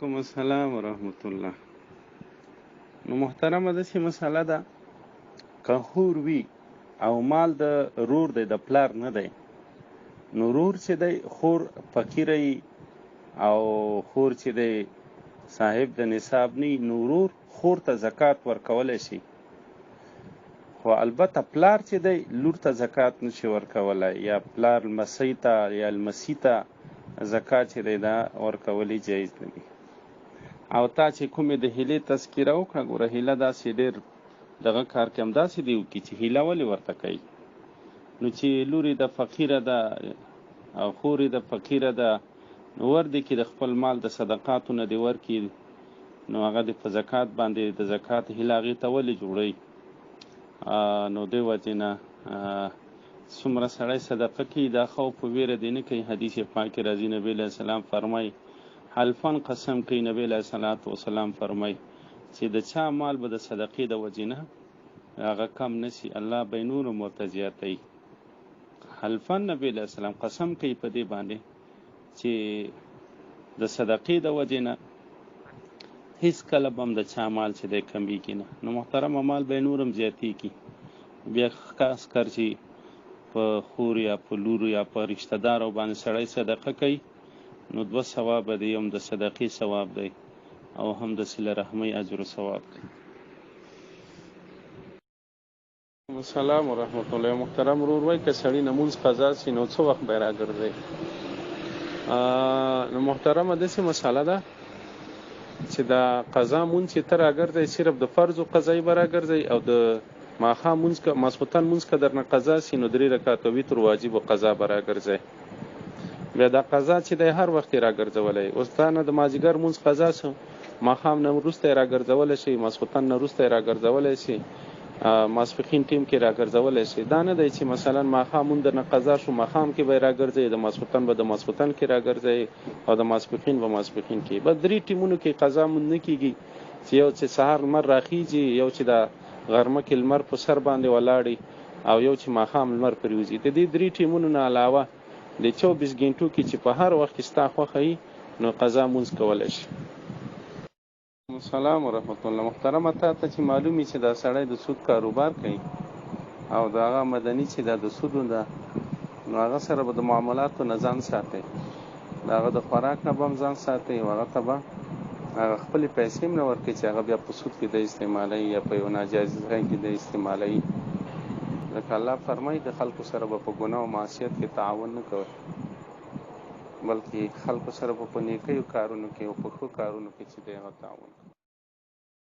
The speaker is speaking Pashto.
کوم السلام ورحمت الله. نو محترمه داسې مسله ده، که خور وي او مال د رور دی د پلار نه دی، نو رور چې دی خور فقیره وي او خور چې دی صاحب د نصاب نه وي، نو رور خور ته زکات ورکولی شي، خو البته پلار چې دی لور ته زکات نشي ورکولی، یا پلار لمسۍ ته یا لمسي ته زکات چې دی دا ورکولی جایز نه دي. او تا چې کومې د هیلې تذکیره وکړه، ګوره هیله داسې ډېر دغه کار کې همداسې دی وکړي چې هیله ولې ورته کوي. نو چې لور د فقیره ده او خور د فقیره ده، نو ور دي کې د خپل مال د صدقاتو نه دې ورکړي، نو هغه د په زکات باندې د زکات هیله هغې ته ولې جوړوي. نو دې وجې نه څومره سړی صدقه کوي دا خوف په ویره دې نه کوي. حدیث پاک کې راځي، نبی علیه السلام فرمایي حلفان قسم کوي، نبی علیه السلام فرمایي چې د چا مال به د صدقې د وجې نه هغه کم نشي، الله به نور ورته زیاتوي. حلفان نبی علیه السلام قسم کوي په دې باندې چې د صدقې د وجې نه هیڅ کله به هم د چا مال چې دی کمیږي نه. نو محترمه مال به نور هم زیاتېږي. بیا خاص کر چې په خور یا په لور یا په رشته دارو باندې سړی صدقه کوي، نو 2 ثواب دی، هم د صدقې ثواب دی او هم د صله رحمۍ اجر و ثواب دی. السلام ورحمت الله. محترم ورور وایي که سړي لمونځ قضا سي نو څه وخت به یې راګرځئ؟ نو محترمه داسې مسله ده چې دا قضا مونځ چې ته راګرځئ صرف د فرض و قضایي به راګرځئ، او د ماښام مونځ که ماسخوتن مونځ که درنه قضا سي نو 3 رکعته وتر واجب و قضا به راګرځئ. بیا دا قضا چې دی هر وخت یې راګرځولی، اوس تا نه د مازدیګر مونځ قضا سو، ماښام نه وروسته یې راګرځولی شي، ماسخوتن نه وروسته یې راګرځولی شي، ماسپښین ټیم کې راګرځولی شي. دا نه دی چې مثلا ماښام مونځ درنه قضا شو ماښام کې به یې راګرځئ، د ماسخوتن به د ماسخوتن کې راګرځئ، او د ماسپښین به ماسپښین کې. بس 3 ټیمونو کې قضا مونځ نه کېږي، چې یو چې سهار لمر راخیږي، یو چې د غرمه کې لمر په سر باندې ولاړي، او یو چې ماښام لمر پرېوځي. د دې 3 ټیمونو نه علاوه د 24 ګنټو کې چې په هر وخت کې ستا خوښه وي نو قضا مونځ کولی شي. السلام ورحمت الله. محترمه تا ته چې معلومي چې دا سړی د سود کاروبار کوي او د هغه مدني چې دا د سودو ده، نو هغه سره به د معاملاتو نه ځان ساتئ، د هغه د خوراک نه به هم ځان ساتئ، او هغه ته به هغه خپلې پیسې هم نه ورکوي چې هغه بیا په سود کې د استعمالوي یا په یو ناجایز ځای کې د استعمالوي. ځکه الله فرمایي د خلکو سره به په ګناه او معصیت کې تعاون نه کوئ، بلکې خلکو سره به په نیکیو کارونو کې او په ښو کارونو کې چې دی هغه تعاون کوئ.